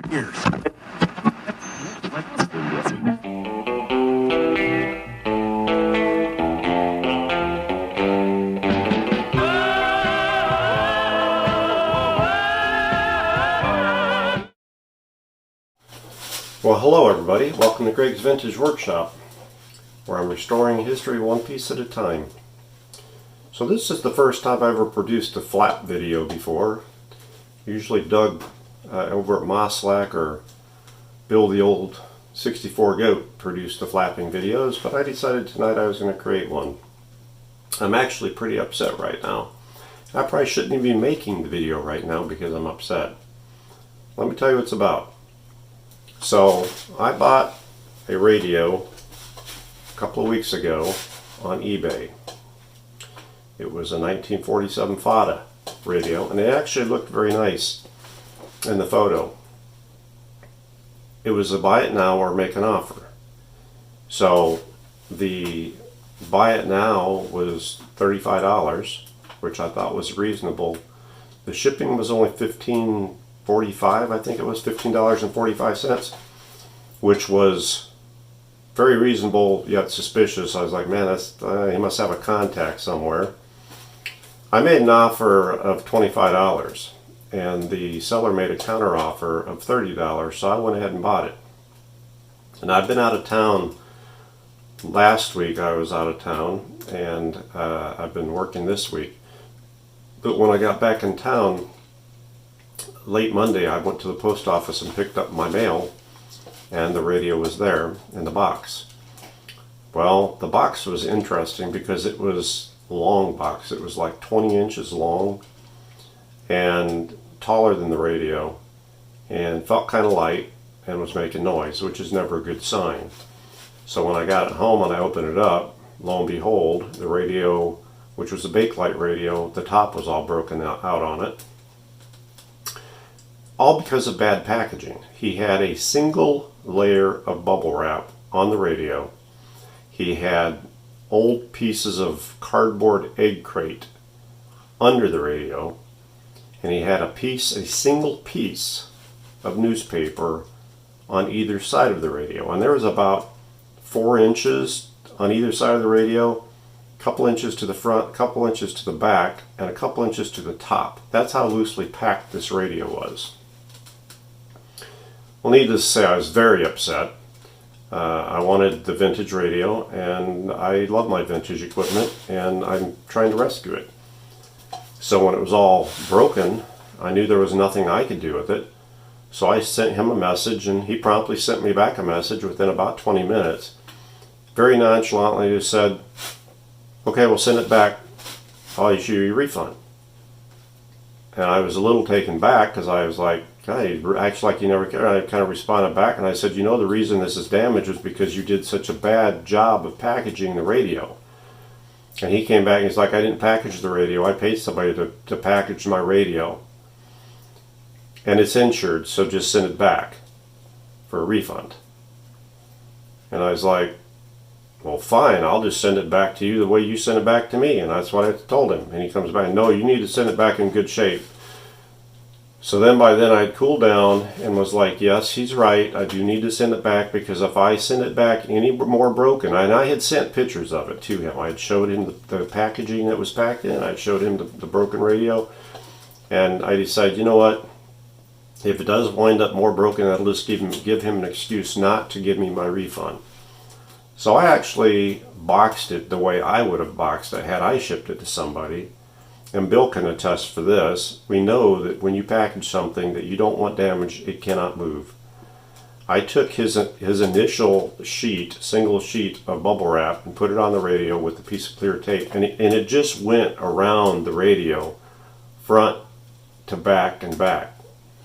years. Well, hello everybody. Welcome to Greg's Vintage Workshop, where I'm restoring history one piece at a time. So this is the first time I've ever produced a flap video before. Usually Doug over at Moslack or Bill the Old 64 Goat produced the flapping videos, but I decided tonight I was going to create one. I'm actually pretty upset right now. I probably shouldn't even be making the video right now because I'm upset. Let me tell you what it's about. So I bought a radio a couple of weeks ago on eBay. It was a 1947 Fada radio, and it actually looked very nice in the photo. It was a buy it now or make an offer. So the buy it now was $35, which I thought was reasonable. The shipping was only $15.45, I think it was $15.45, which was very reasonable yet suspicious. I was like, man, that's he must have a contact somewhere. I made an offer of $25, and the seller made a counter offer of $30, so I went ahead and bought it. And I've been out of town. Last week I was out of town, and I've been working this week. But when I got back in town, late Monday, I went to the post office and picked up my mail, and the radio was there in the box. Well, the box was interesting because it was a long box. It was like 20 inches long and taller than the radio, and felt kind of light and was making noise, which is never a good sign. So when I got it home and I opened it up, lo and behold, the radio, which was a Bakelite radio, the top was all broken out on it. All because of bad packaging. He had a single layer of bubble wrap on the radio. He had old pieces of cardboard egg crate under the radio, and he had a single piece of newspaper on either side of the radio. And there was about 4 inches on either side of the radio, a couple inches to the front, a couple inches to the back, and a couple inches to the top. That's how loosely packed this radio was. Well, needless to say, I was very upset. I wanted the vintage radio, and I love my vintage equipment, and I'm trying to rescue it. So when it was all broken, I knew there was nothing I could do with it. So I sent him a message, and he promptly sent me back a message within about 20 minutes. Very nonchalantly just said, okay, we'll send it back. I'll issue you a refund. And I was a little taken back because I was like, hey, acts like you never cared. I kind of responded back and I said, you know, the reason this is damaged was because you did such a bad job of packaging the radio. And he came back and he's like, I didn't package the radio. I paid somebody to package my radio. And it's insured, so just send it back for a refund. And I was like, well, fine, I'll just send it back to you the way you sent it back to me. And that's what I told him. And he comes back, no, you need to send it back in good shape. So then by then I'd cooled down and was like, yes, he's right. I do need to send it back, because if I send it back any more broken, and I had sent pictures of it to him. I had showed him the packaging that was packed in. I showed him the broken radio. And I decided, you know what? If it does wind up more broken, that'll just give him an excuse not to give me my refund. So I actually boxed it the way I would have boxed it had I shipped it to somebody. And Bill can attest for this. We know that when you package something that you don't want damaged, it cannot move. I took his initial sheet, single sheet of bubble wrap, and put it on the radio with a piece of clear tape. And it just went around the radio, front to back and back.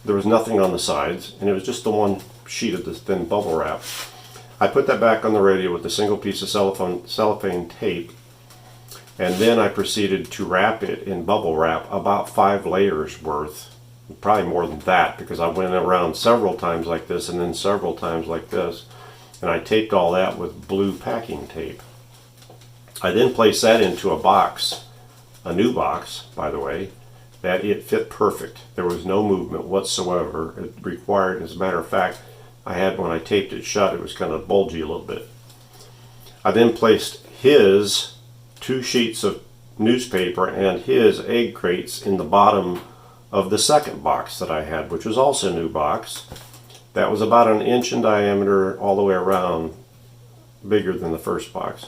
There was nothing on the sides, and it was just the one sheet of this thin bubble wrap. I put that back on the radio with a single piece of cellophane tape, and then I proceeded to wrap it in bubble wrap, about 5 layers worth, probably more than that, because I went around several times like this and then several times like this, and I taped all that with blue packing tape. I then placed that into a box, a new box, by the way, that it fit perfect. There was no movement whatsoever. It required, as a matter of fact, I had, when I taped it shut, it was kind of bulgy a little bit. I then placed his 2 sheets of newspaper and his egg crates in the bottom of the second box that I had, which was also a new box. That was about 1 inch in diameter all the way around, bigger than the first box.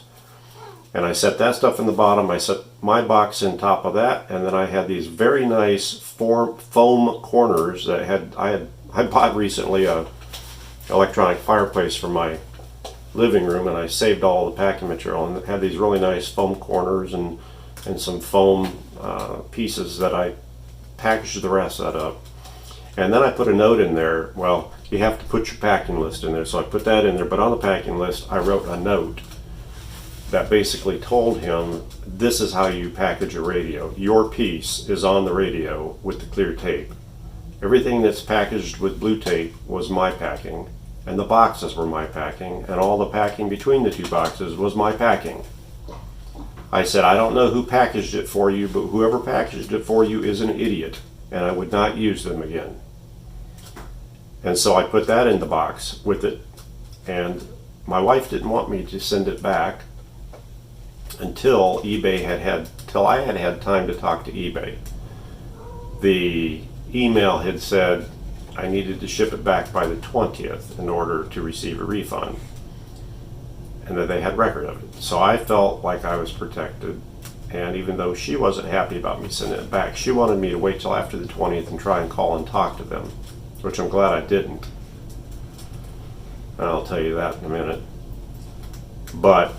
And I set that stuff in the bottom. I set my box in top of that, and then I had these very nice foam corners that I bought recently a electronic fireplace for my living room, and I saved all the packing material, and it had these really nice foam corners and some foam pieces that I packaged the rest of that up. And then I put a note in there. Well, you have to put your packing list in there, so I put that in there, but on the packing list I wrote a note that basically told him, this is how you package a radio. Your piece is on the radio with the clear tape. Everything that's packaged with blue tape was my packing, and the boxes were my packing, and all the packing between the 2 boxes was my packing. I said, I don't know who packaged it for you, but whoever packaged it for you is an idiot, and I would not use them again. And so I put that in the box with it, and my wife didn't want me to send it back until till I had had time to talk to eBay. The email had said I needed to ship it back by the 20th in order to receive a refund, and that they had record of it. So I felt like I was protected, and even though she wasn't happy about me sending it back, she wanted me to wait till after the 20th and try and call and talk to them, which I'm glad I didn't. And I'll tell you that in a minute. But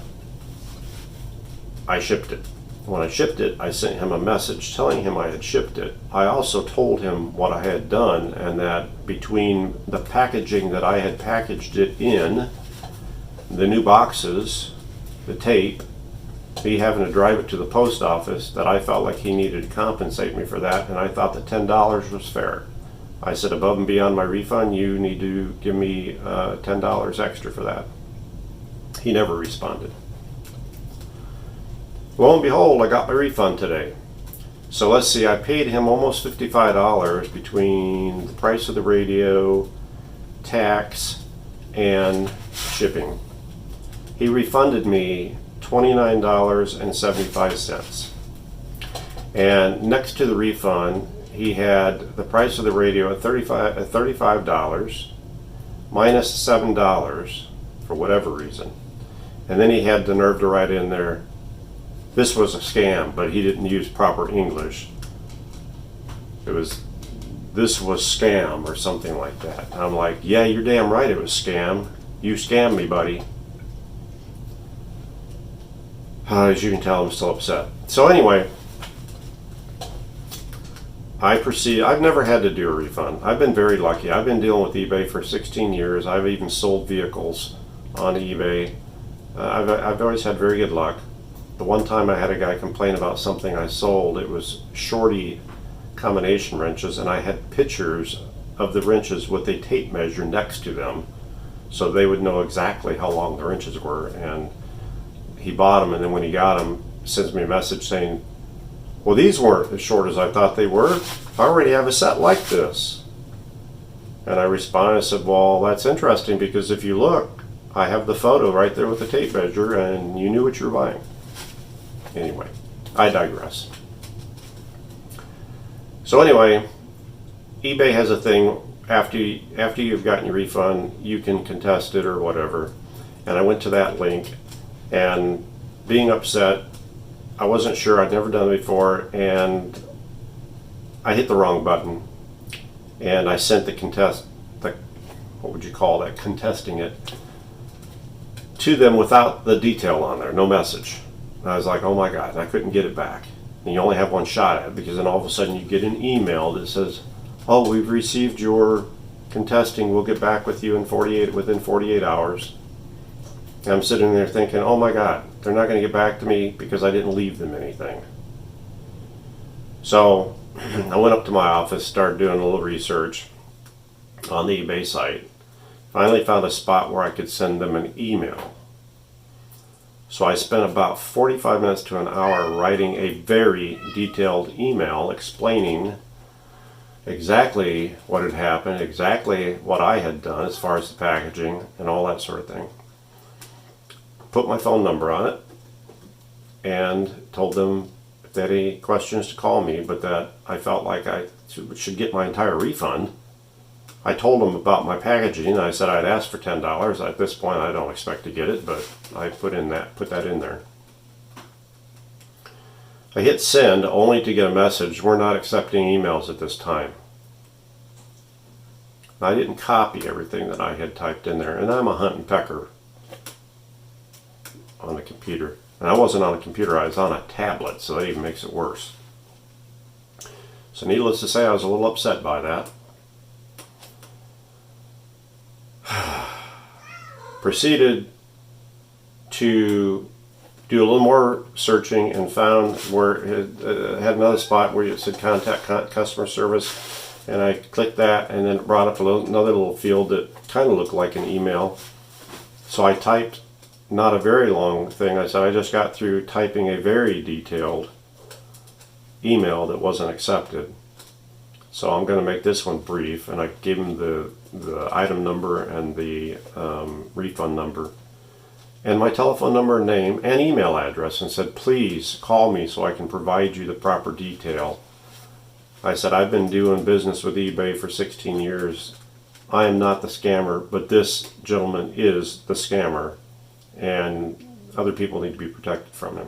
I shipped it. When I shipped it, I sent him a message telling him I had shipped it. I also told him what I had done, and that between the packaging that I had packaged it in, the new boxes, the tape, me having to drive it to the post office, that I felt like he needed to compensate me for that, and I thought that $10 was fair. I said, above and beyond my refund, you need to give me $10 extra for that. He never responded. Lo and behold, I got my refund today. So let's see, I paid him almost $55 between the price of the radio, tax, and shipping. He refunded me $29.75. And next to the refund, he had the price of the radio at $35 minus $7 for whatever reason. And then he had the nerve to write in there, this was a scam, but he didn't use proper English. This was scam or something like that. And I'm like, yeah, you're damn right it was scam. You scammed me, buddy. As you can tell, I'm still upset. So anyway, I've never had to do a refund. I've been very lucky. I've been dealing with eBay for 16 years. I've even sold vehicles on eBay. I've always had very good luck. The one time I had a guy complain about something I sold, it was Shorty combination wrenches, and I had pictures of the wrenches with a tape measure next to them so they would know exactly how long the wrenches were. And he bought them, and then when he got them, sends me a message saying, well, these weren't as short as I thought they were. I already have a set like this. And I responded, I said, well, that's interesting, because if you look, I have the photo right there with the tape measure, and you knew what you were buying. Anyway, I digress. So anyway, eBay has a thing, after you've gotten your refund, you can contest it or whatever. And I went to that link, and being upset, I wasn't sure, I'd never done it before, and I hit the wrong button. And I sent what would you call that, contesting it, to them without the detail on there, no message. And I was like, oh my God, and I couldn't get it back. And you only have one shot at it, because then all of a sudden you get an email that says, oh, we've received your contesting, we'll get back with you within 48 hours. And I'm sitting there thinking, oh my God, they're not going to get back to me because I didn't leave them anything. So I went up to my office, started doing a little research on the eBay site. Finally found a spot where I could send them an email. So I spent about 45 minutes to an hour writing a very detailed email explaining exactly what had happened, exactly what I had done as far as the packaging and all that sort of thing. Put my phone number on it and told them if they had any questions to call me, but that I felt like I should get my entire refund. I told them about my packaging. I said I'd asked for $10. At this point, I don't expect to get it, but I put that in there. I hit send only to get a message, "We're not accepting emails at this time." I didn't copy everything that I had typed in there, and I'm a hunt and pecker on the computer. And I wasn't on a computer, I was on a tablet, so that even makes it worse. So needless to say, I was a little upset by that. Proceeded to do a little more searching and found where it had another spot where it said contact customer service, and I clicked that, and then it brought up another little field that kind of looked like an email. So I typed not a very long thing. I said I just got through typing a very detailed email that wasn't accepted, so I'm going to make this one brief. And I gave him the item number and the refund number and my telephone number, name, and email address, and said, "Please call me so I can provide you the proper detail." I said, "I've been doing business with eBay for 16 years. I am not the scammer, but this gentleman is the scammer, and other people need to be protected from him."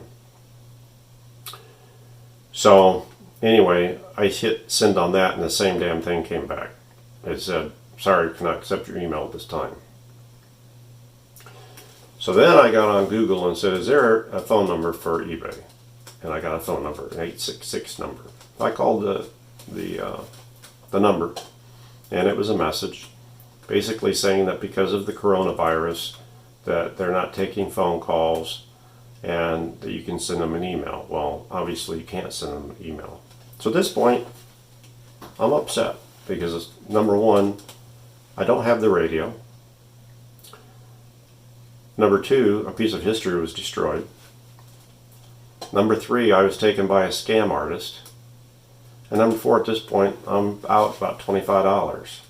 So anyway, I hit send on that, and the same damn thing came back. It said, "Sorry, cannot accept your email at this time." So then I got on Google and said, "Is there a phone number for eBay?" And I got a phone number, an 866 number. I called the number, and it was a message basically saying that because of the coronavirus that they're not taking phone calls and that you can send them an email. Well, obviously you can't send them an email. So at this point, I'm upset because, number one, I don't have the radio. Number two, a piece of history was destroyed. Number three, I was taken by a scam artist. And number four, at this point, I'm out about $25.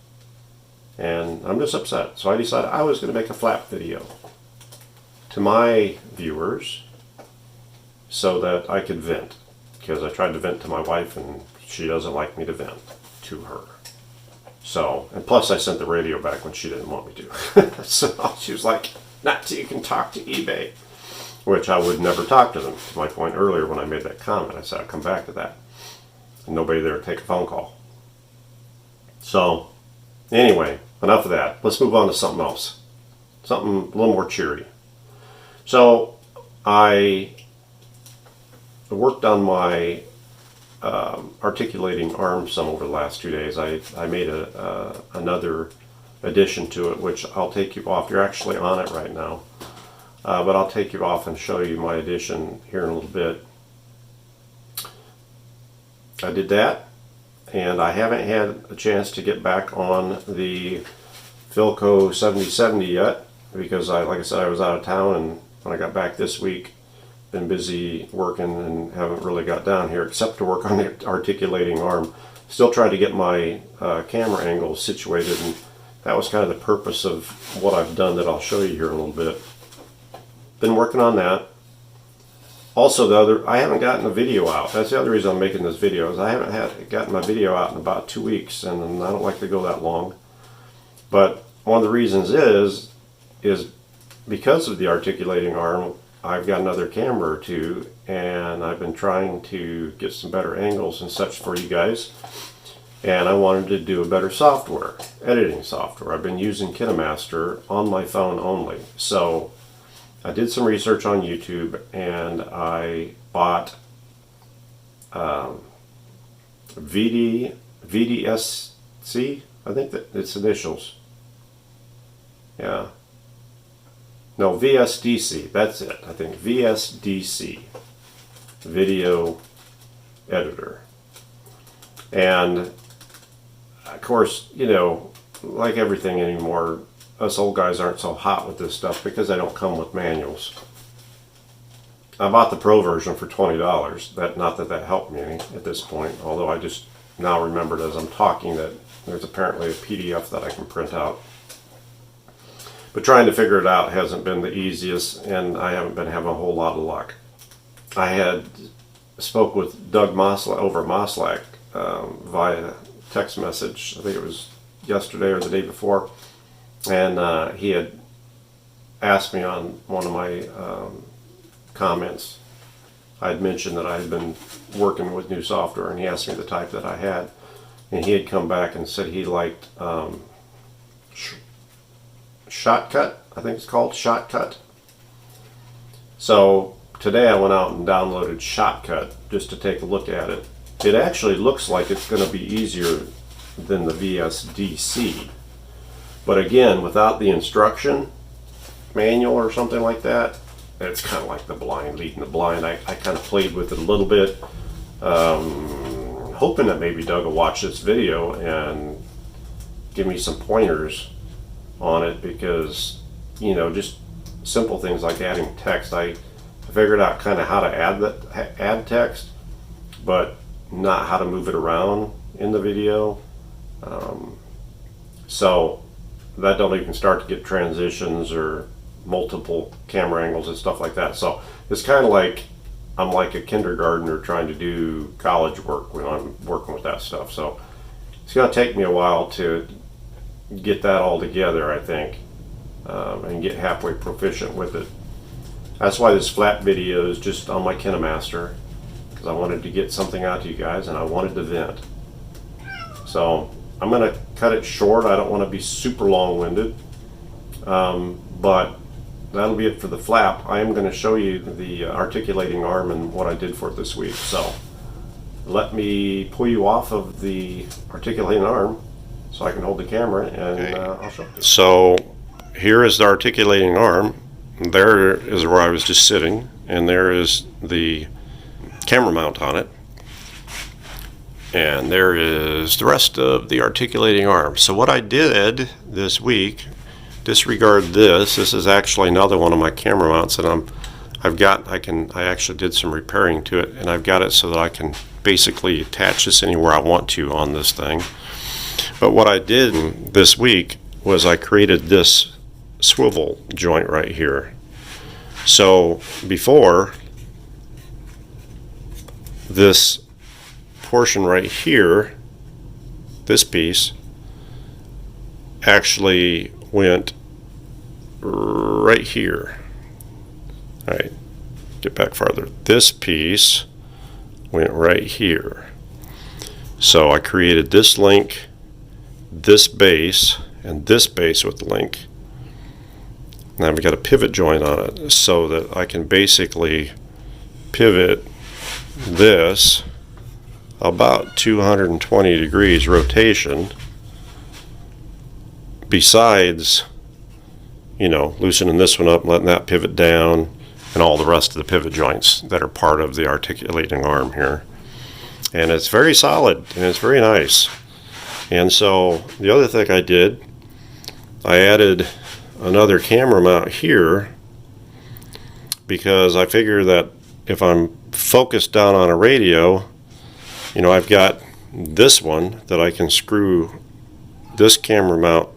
And I'm just upset. So I decided I was going to make a flap video to my viewers so that I could vent. Because I tried to vent to my wife and she doesn't like me to vent to her. So, and plus I sent the radio back when she didn't want me to. So she was like, "Not till you can talk to eBay." Which I would never talk to them. To my point earlier when I made that comment, I said I'd come back to that. And nobody there would take a phone call. So, anyway, enough of that. Let's move on to something else. Something a little more cheery. So, I worked on my articulating arm some over the last 2 days. I made another addition to it, which I'll take you off. You're actually on it right now. But I'll take you off and show you my addition here in a little bit. I did that, and I haven't had a chance to get back on the Philco 7070 yet because like I said, I was out of town, and when I got back this week, been busy working and haven't really got down here except to work on the articulating arm. Still trying to get my camera angle situated, and that was kind of the purpose of what I've done that I'll show you here in a little bit. Been working on that. Also, I haven't gotten a video out. That's the other reason I'm making this video, is I haven't gotten my video out in about 2 weeks, and I don't like to go that long. But one of the reasons is because of the articulating arm, I've got another camera or two, and I've been trying to get some better angles and such for you guys. And I wanted to do a better software, editing software. I've been using KineMaster on my phone only. So I did some research on YouTube, and I bought VDSC, I think that it's initials. Yeah. No, VSDC, that's it. I think VSDC, video editor. And of course, you know, like everything anymore, us old guys aren't so hot with this stuff because they don't come with manuals. I bought the Pro version for $20. Not that that helped me any at this point, although I just now remembered as I'm talking that there's apparently a PDF that I can print out. But trying to figure it out hasn't been the easiest, and I haven't been having a whole lot of luck. I had spoke with Doug Moslak over Moslak via text message. I think it was yesterday or the day before, and he had asked me on one of my comments. I had mentioned that I had been working with new software, and he asked me the type that I had, and he had come back and said he liked Shotcut. I think it's called Shotcut. So today I went out and downloaded Shotcut just to take a look at it. It actually looks like it's going to be easier than the VSDC, but again, without the instruction manual or something like that, it's kind of like the blind leading the blind. I kind of played with it a little bit, hoping that maybe Doug will watch this video and give me some pointers on it, because, you know, just simple things like adding text. I figured out kind of how to add text, but not how to move it around in the video. So that don't even start to get transitions or multiple camera angles and stuff like that. So it's kind of like I'm like a kindergartner trying to do college work when I'm working with that stuff. So it's going to take me a while to get that all together, I think, and get halfway proficient with it. That's why this flat video is just on my KineMaster, because I wanted to get something out to you guys and I wanted to vent. So I'm going to cut it short. I don't want to be super long-winded, but that'll be it for the flap. I am going to show you the articulating arm and what I did for it this week. So let me pull you off of the articulating arm so I can hold the camera, and I'll show you. So here is the articulating arm. There is where I was just sitting, and there is the camera mount on it. And there is the rest of the articulating arm. So what I did this week, disregard this. This is actually another one of my camera mounts that I actually did some repairing to it, and I've got it so that I can basically attach this anywhere I want to on this thing. But what I did this week was I created this swivel joint right here. So before, this portion right here, this piece, actually went right here. All right, get back farther. This piece went right here. So I created this link, this base, and this base with the link. Now I've got a pivot joint on it so that I can basically pivot this about 220 degrees rotation, besides, you know, loosening this one up and letting that pivot down, and all the rest of the pivot joints that are part of the articulating arm here. And it's very solid and it's very nice. And so the other thing I did, I added another camera mount here, because I figure that if I'm focused down on a radio, you know, I've got this one that I can screw this camera mount,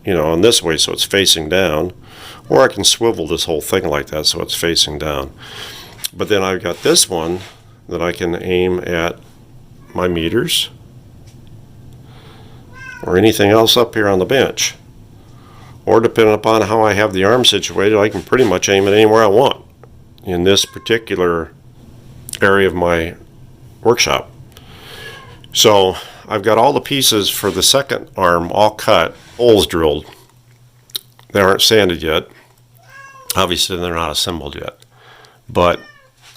you know, on this way so it's facing down, or I can swivel this whole thing like that so it's facing down. But then I've got this one that I can aim at my meters or anything else up here on the bench. Or depending upon how I have the arm situated, I can pretty much aim it anywhere I want in this particular area of my workshop. So I've got all the pieces for the second arm all cut, holes drilled. They aren't sanded yet. Obviously they're not assembled yet. But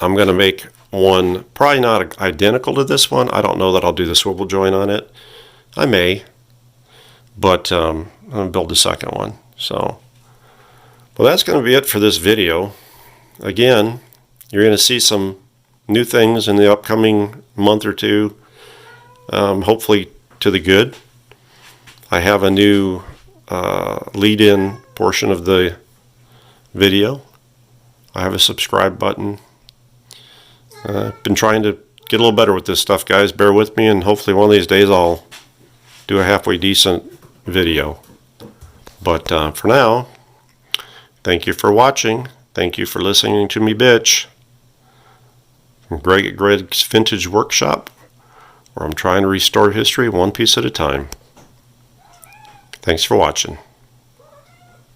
I'm going to make one probably not identical to this one. I don't know that I'll do the swivel joint on it. I may. But I'm going to build the second one. So, well, that's going to be it for this video. Again, you're going to see some new things in the upcoming month or two, hopefully to the good. I have a new lead-in portion of the video. I have a subscribe button. I've been trying to get a little better with this stuff, guys. Bear with me, and hopefully one of these days I'll do a halfway decent video. But for now, thank you for watching. Thank you for listening to me bitch. From Greg at Greg's Vintage Workshop, where I'm trying to restore history one piece at a time. Thanks for watching.